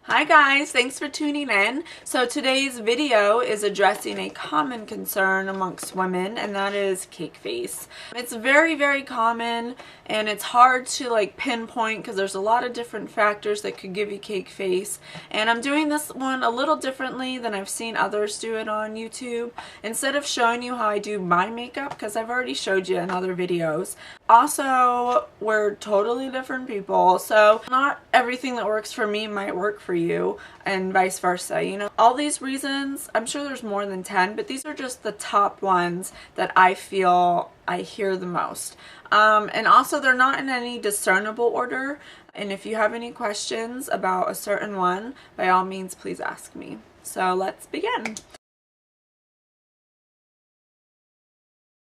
Hi guys, thanks for tuning in. So today's video is addressing a common concern amongst women, and that is cake face. It's very common, and it's hard to pinpoint because there's a lot of different factors that could give you cake face. And I'm doing this one a little differently than I've seen others do it on YouTube. Instead of showing you how I do my makeup, because I've already showed you in other videos. Also, we're totally different people, so not everything that works for me might work for you, and vice versa. You know, all these reasons, I'm sure there's more than 10, but these are just the top ones that I feel I hear the most. And also, they're not in any discernible order, and if you have any questions about a certain one, by all means, please ask me. So let's begin.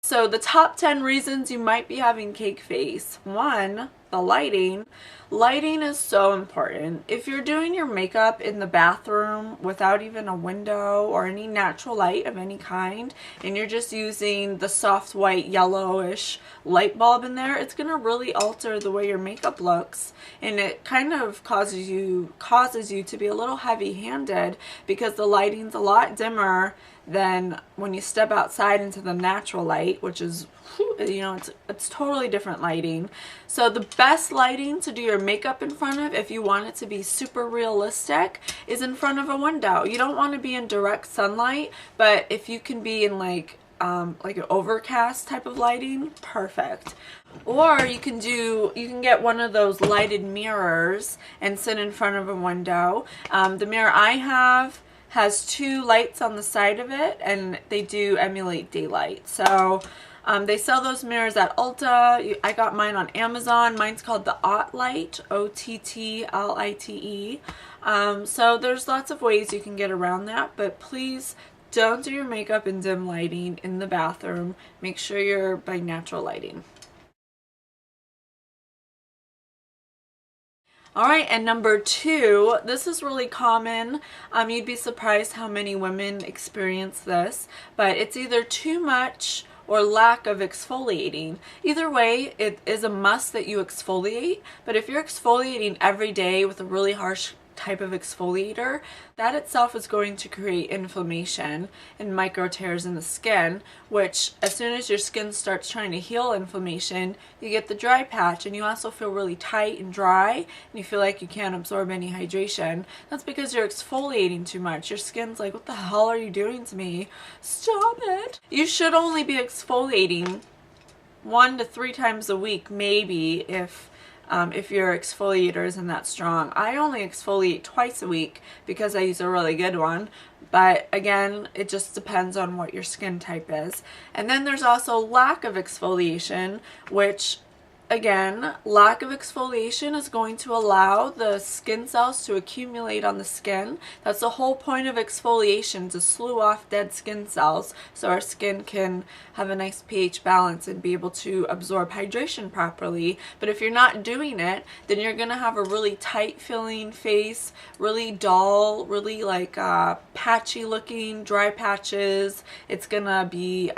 So the top 10 reasons you might be having cake face. 1, the lighting. Lighting is so important. If you're doing your makeup in the bathroom without even a window or any natural light of any kind, and you're just using the soft white yellowish light bulb in there, it's gonna really alter the way your makeup looks, and it kind of causes you to be a little heavy-handed because the lighting's a lot dimmer than when you step outside into the natural light, which is, you know, it's totally different lighting. So the best lighting to do your makeup in front of, if you want it to be super realistic, is in front of a window. You don't want to be in direct sunlight, but if you can be in like an overcast type of lighting, perfect. Or you can get one of those lighted mirrors and sit in front of a window. The mirror I have has 2 lights on the side of it, and they do emulate daylight. So they sell those mirrors at Ulta. I got mine on Amazon. Mine's called the Ottlite, O-T-T-L-I-T-E. So there's lots of ways you can get around that, but please don't do your makeup in dim lighting in the bathroom. Make sure you're by natural lighting. Alright, and number 2, this is really common. You'd be surprised how many women experience this, but it's either too much or lack of exfoliating. Either way, it is a must that you exfoliate, but if you're exfoliating every day with a really harsh type of exfoliator, that itself is going to create inflammation and micro tears in the skin, which as soon as your skin starts trying to heal inflammation, you get the dry patch, and you also feel really tight and dry, and you feel like you can't absorb any hydration. That's because you're exfoliating too much. Your skin's like, what the hell are you doing to me? Stop it. You should only be exfoliating 1 to 3 times a week, maybe, if your exfoliator isn't that strong. I only exfoliate twice a week because I use a really good one, but again, it just depends on what your skin type is. And then there's also lack of exfoliation, which again, lack of exfoliation is going to allow the skin cells to accumulate on the skin. That's the whole point of exfoliation, to slew off dead skin cells so our skin can have a nice pH balance and be able to absorb hydration properly. But if you're not doing it, then you're going to have a really tight feeling face, really dull, really patchy looking, dry patches. It's going to be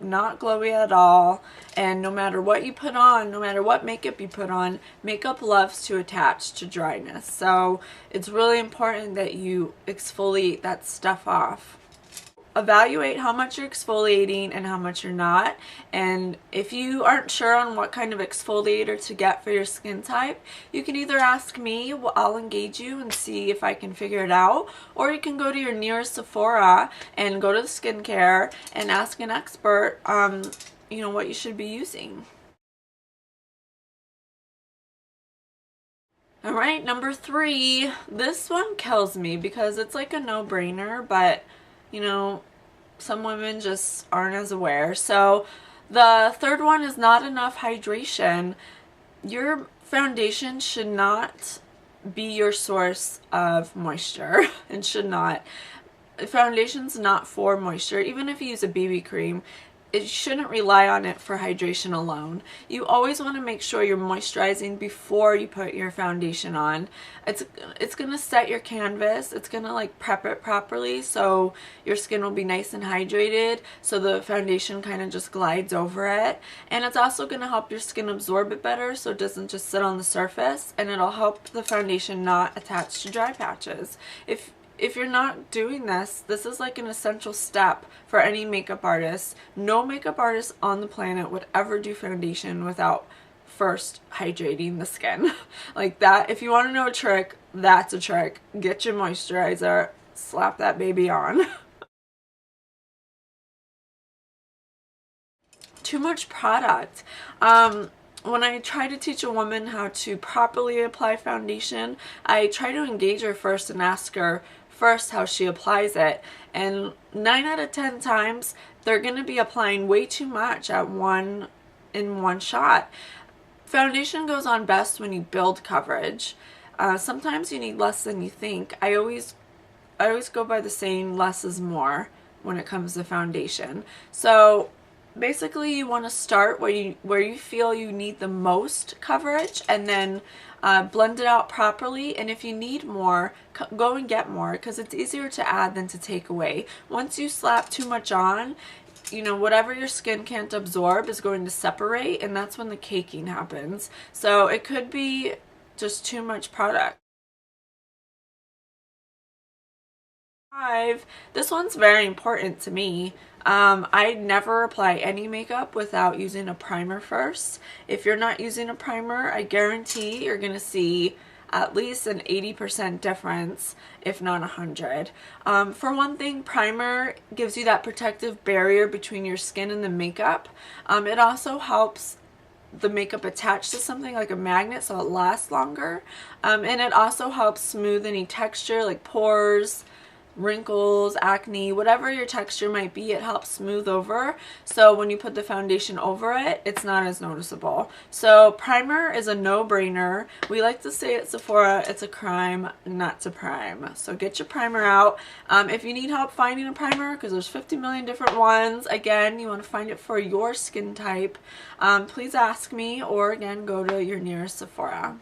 not glowy at all, and no matter what you put on, no matter what makeup you put on, makeup loves to attach to dryness. So it's really important that you exfoliate that stuff off. Evaluate how much you're exfoliating and how much you're not, and if you aren't sure on what kind of exfoliator to get for your skin type, you can either ask me. I'll engage you and see if I can figure it out, or you can go to your nearest Sephora and go to the skincare and ask an expert you know, what you should be using. Alright, number 3. This one kills me because it's like a no-brainer, but you know, some women just aren't as aware. So the third one is not enough hydration. Your foundation should not be your source of moisture. It should not. Foundation's not for moisture. Even if you use a BB cream, it shouldn't rely on it for hydration alone. You always want to make sure you're moisturizing before you put your foundation on. It's going to set your canvas. It's going to like prep it properly so your skin will be nice and hydrated, so the foundation kind of just glides over it. And it's also going to help your skin absorb it better so it doesn't just sit on the surface, and it'll help the foundation not attach to dry patches. If you're not doing this, this is like an essential step for any makeup artist. No makeup artist on the planet would ever do foundation without first hydrating the skin. Like that, if you want to know a trick, that's a trick. Get your moisturizer, slap that baby on. Too much product. When I try to teach a woman how to properly apply foundation, I try to engage her first and ask her first how she applies it. And 9 out of 10 times, they're going to be applying way too much in one shot. Foundation goes on best when you build coverage. Sometimes you need less than you think. I always go by the saying, less is more when it comes to foundation. So basically you want to start where you feel you need the most coverage, and then blend it out properly. And if you need more, go and get more, because it's easier to add than to take away. Once you slap too much on, you know, whatever your skin can't absorb is going to separate, and that's when the caking happens. So it could be just too much product. 5. This one's very important to me. I never apply any makeup without using a primer first. If you're not using a primer, I guarantee you're going to see at least an 80% difference, if not 100. For one thing, primer gives you that protective barrier between your skin and the makeup. It also helps the makeup attach to something like a magnet so it lasts longer. And it also helps smooth any texture like pores, wrinkles, acne, whatever your texture might be. It helps smooth over, so when you put the foundation over it, it's not as noticeable. So primer is a no-brainer. We like to say at Sephora, it's a crime not to prime. So get your primer out. If you need help finding a primer, because there's 50 million different ones, again, you want to find it for your skin type, please ask me, or again, go to your nearest Sephora.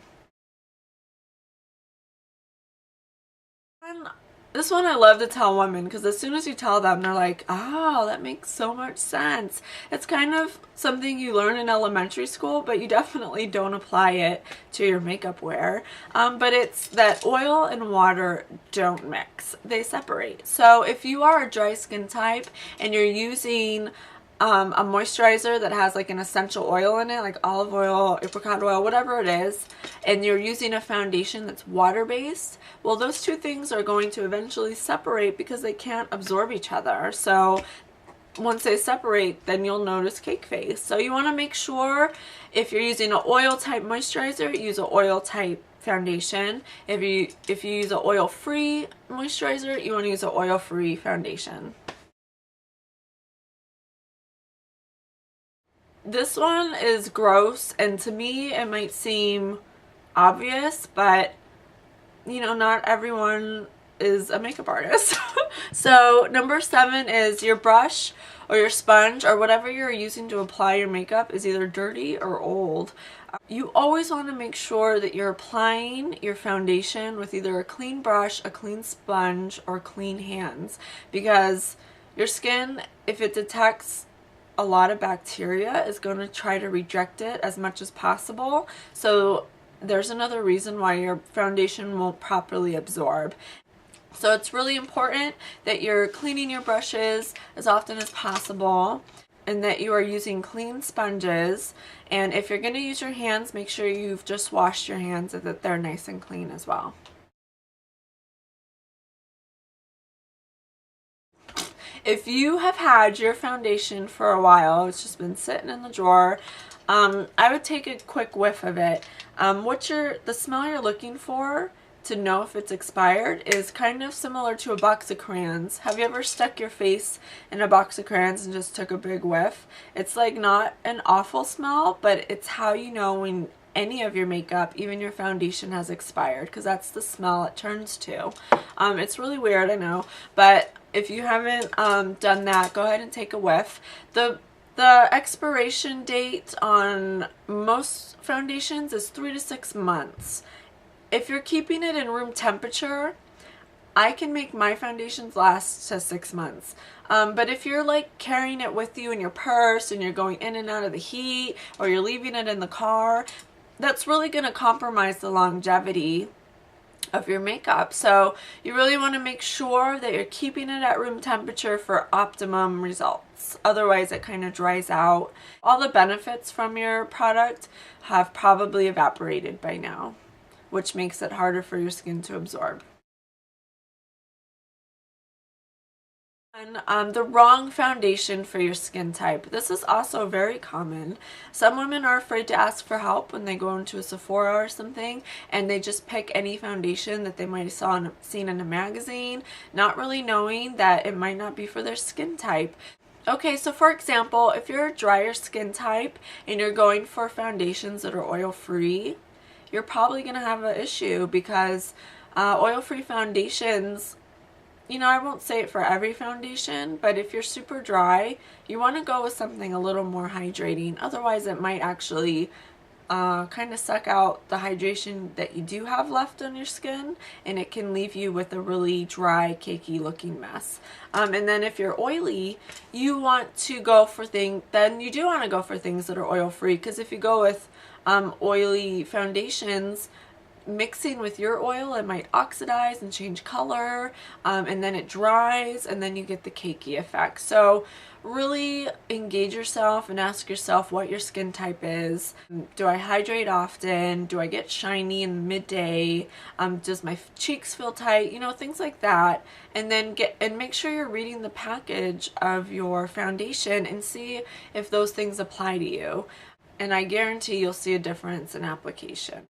This one I love to tell women, because as soon as you tell them, they're like, oh, that makes so much sense. It's kind of something you learn in elementary school, but you definitely don't apply it to your makeup wear. But it's that oil and water don't mix. They separate. So if you are a dry skin type and you're using a moisturizer that has like an essential oil in it, like olive oil, apricot oil, whatever it is, and you're using a foundation that's water-based, well, those two things are going to eventually separate because they can't absorb each other. So once they separate, then you'll notice cake face. So you want to make sure, if you're using an oil type moisturizer, use an oil type foundation. If you use an oil-free moisturizer, you want to use an oil-free foundation. This one is gross, and to me it might seem obvious, but you know, not everyone is a makeup artist. So number 7 is your brush or your sponge or whatever you're using to apply your makeup is either dirty or old. You always want to make sure that you're applying your foundation with either a clean brush, a clean sponge, or clean hands, because your skin, if it detects a lot of bacteria, is going to try to reject it as much as possible. So there's another reason why your foundation won't properly absorb. So it's really important that you're cleaning your brushes as often as possible, and that you are using clean sponges. And if you're going to use your hands, make sure you've just washed your hands and that they're nice and clean as well. If you have had your foundation for a while, it's just been sitting in the drawer, I would take a quick whiff of it. The smell you're looking for to know if it's expired is kind of similar to a box of crayons. Have you ever stuck your face in a box of crayons and just took a big whiff? It's like not an awful smell, but it's how you know when any of your makeup, even your foundation, has expired, because that's the smell it turns to. It's really weird, I know, but if you haven't done that, go ahead and take a whiff. The The expiration date on most foundations is 3 to 6 months. If you're keeping it in room temperature, I can make my foundations last to 6 months. But if you're like carrying it with you in your purse and you're going in and out of the heat, or you're leaving it in the car, that's really going to compromise the longevity of your makeup. So you really want to make sure that you're keeping it at room temperature for optimum results. Otherwise it kind of dries out. All the benefits from your product have probably evaporated by now, which makes it harder for your skin to absorb. And the wrong foundation for your skin type. This is also very common. Some women are afraid to ask for help when they go into a Sephora or something, and they just pick any foundation that they might have seen in a magazine, not really knowing that it might not be for their skin type. Okay, so for example, if you're a drier skin type and you're going for foundations that are oil-free, you're probably going to have an issue, because oil-free foundations, you know, I won't say it for every foundation, but if you're super dry, you want to go with something a little more hydrating. Otherwise, it might actually kind of suck out the hydration that you do have left on your skin, and it can leave you with a really dry, cakey looking mess. And then if you're oily, you want to go for things, then you do want to go for things that are oil free, because if you go with oily foundations, mixing with your oil, it might oxidize and change color, and then it dries, and then you get the cakey effect. So really engage yourself and ask yourself what your skin type is. Do I hydrate often? Do I get shiny in the midday? Does my cheeks feel tight? You know, things like that. And then make sure you're reading the package of your foundation and see if those things apply to you. And I guarantee you'll see a difference in application.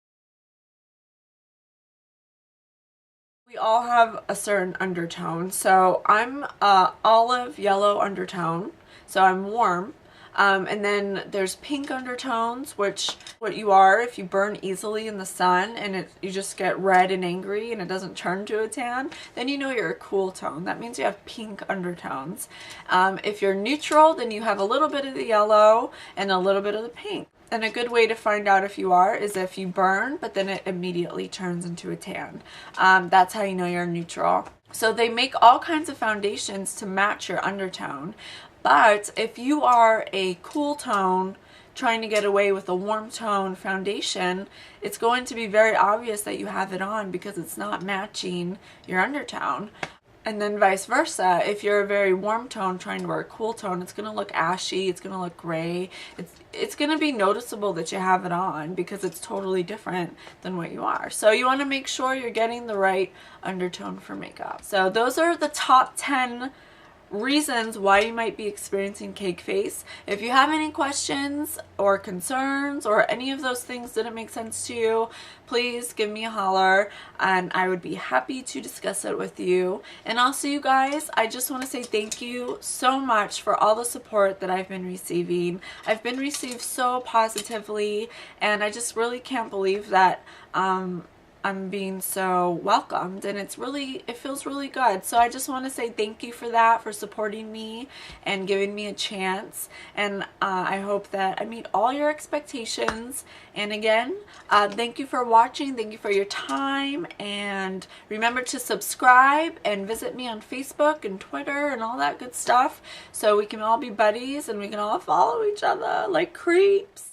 We all have a certain undertone. So I'm olive yellow undertone, so I'm warm. And then there's pink undertones, which what you are if you burn easily in the sun and you just get red and angry and it doesn't turn to a tan, then you know you're a cool tone. That means you have pink undertones. If you're neutral, then you have a little bit of the yellow and a little bit of the pink. And a good way to find out if you are is if you burn, but then it immediately turns into a tan. That's how you know you're neutral. So they make all kinds of foundations to match your undertone. But if you are a cool tone trying to get away with a warm tone foundation, it's going to be very obvious that you have it on because it's not matching your undertone. And then vice versa, if you're a very warm tone trying to wear a cool tone, it's going to look ashy, it's going to look gray. It's going to be noticeable that you have it on because it's totally different than what you are. So you want to make sure you're getting the right undertone for makeup. So those are the top 10 reasons why you might be experiencing cake face. If you have any questions or concerns or any of those things didn't make sense to you, please give me a holler and I would be happy to discuss it with you. And also, you guys, I just want to say thank you so much for all the support that I've been receiving. I've been received so positively, and I just really can't believe that I'm being so welcomed, and it feels really good. So I just want to say thank you for that, for supporting me and giving me a chance, and I hope that I meet all your expectations. And again, thank you for watching, thank you for your time, and remember to subscribe and visit me on Facebook and Twitter and all that good stuff so we can all be buddies and we can all follow each other like creeps.